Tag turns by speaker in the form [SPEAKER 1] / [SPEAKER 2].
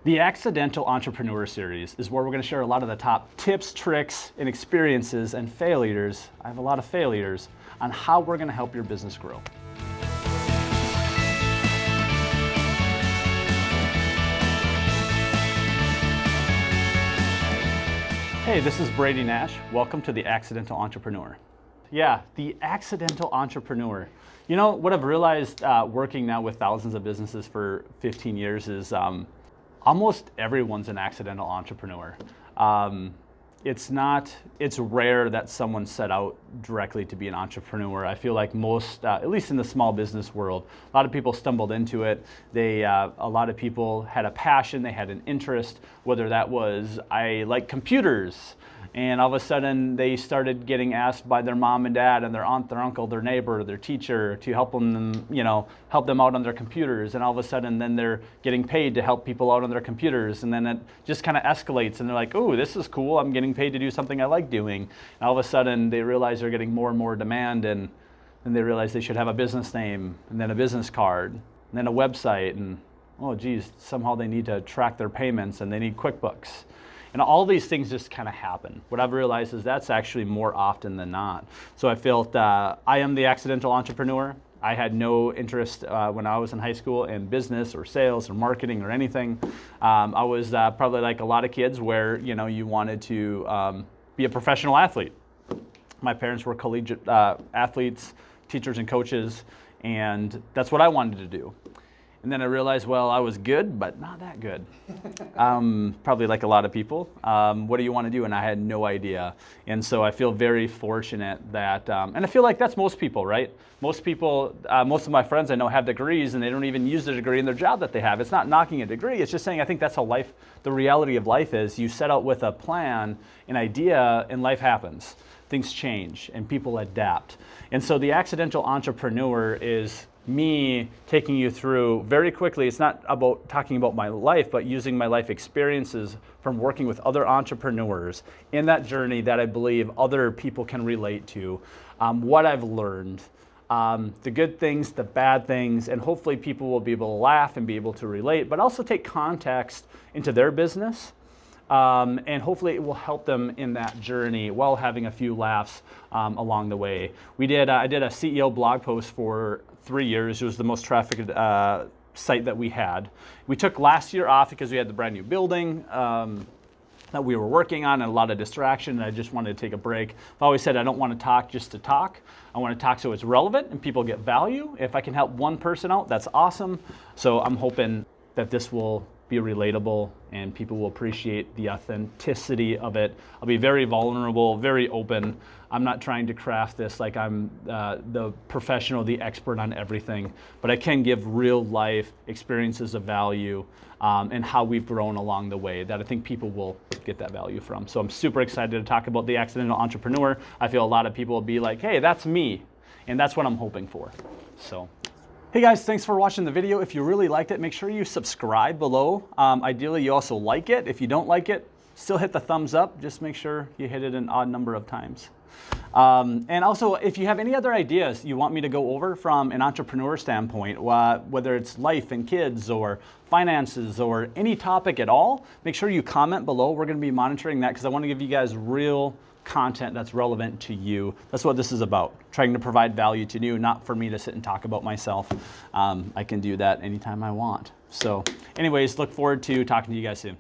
[SPEAKER 1] The Accidental Entrepreneur Series is where we're going to share a lot of the top tips, tricks, and experiences and failures. I have a lot of failures on how we're going to help your business grow. Hey, this is Brady Nash. Welcome to the Accidental Entrepreneur. Yeah, the Accidental Entrepreneur. You know, what I've realized working now with thousands of businesses for 15 years is almost everyone's an accidental entrepreneur. It's rare that someone set out directly to be an entrepreneur. I feel like most, at least in the small business world, a lot of people stumbled into it. A lot of people had a passion, they had an interest, whether that was, I like computers, and all of a sudden they started getting asked by their mom and dad and their aunt, their uncle, their neighbor, their teacher to help them, help them out on their computers. And all of a sudden then they're getting paid to help people out on their computers. And then it just kind of escalates and they're like, oh, this is cool. I'm getting paid to do something I like doing. And all of a sudden they realize they're getting more and more demand, and then they realize they should have a business name and then a business card and then a website, and oh geez, somehow they need to track their payments and they need QuickBooks. And all these things just kind of happen. What I've realized is that's actually more often than not. So I felt I am the accidental entrepreneur. I had no interest when I was in high school in business or sales or marketing or anything. I was probably like a lot of kids where you wanted to be a professional athlete. My parents were collegiate athletes, teachers and coaches, and that's what I wanted to do. And then I realized, well, I was good, but not that good. Probably like a lot of people. What do you want to do? And I had no idea. And so I feel very fortunate that, and I feel like that's most people, right? Most people, most of my friends I know have degrees and they don't even use the degree in their job that they have. It's not knocking a degree. It's just saying I think that's how life, the reality of life is. You set out with a plan, an idea, and life happens. Things change and people adapt. And so the accidental entrepreneur is me taking you through very quickly. It's not about talking about my life, but using my life experiences from working with other entrepreneurs in that journey that I believe other people can relate to, what I've learned, the good things, the bad things, and hopefully people will be able to laugh and be able to relate, but also take context into their business. And hopefully it will help them in that journey while having a few laughs along the way. I did a CEO blog post for 3 years. It was the most trafficked site that we had. We took last year off because we had the brand new building that we were working on and a lot of distraction, and I just wanted to take a break. I've always said I don't want to talk just to talk. I want to talk so it's relevant and people get value. If I can help one person out, that's awesome. So I'm hoping that this will be relatable and people will appreciate the authenticity of it. I'll be very vulnerable, very open. I'm not trying to craft this like I'm the professional, the expert on everything, but I can give real life experiences of value and how we've grown along the way that I think people will get that value from. So I'm super excited to talk about the accidental entrepreneur. I feel a lot of people will be like, hey, that's me. And that's what I'm hoping for. So. Hey guys, thanks for watching the video. If you really liked it, make sure you subscribe below. Ideally, you also like it. If you don't like it, still hit the thumbs up. Just make sure you hit it an odd number of times. And also, if you have any other ideas you want me to go over from an entrepreneur standpoint, whether it's life and kids or finances or any topic at all, make sure you comment below. We're going to be monitoring that because I want to give you guys real content that's relevant to you. That's what this is about, trying to provide value to you, not for me to sit and talk about myself. I can do that anytime I want. So anyways, look forward to talking to you guys soon.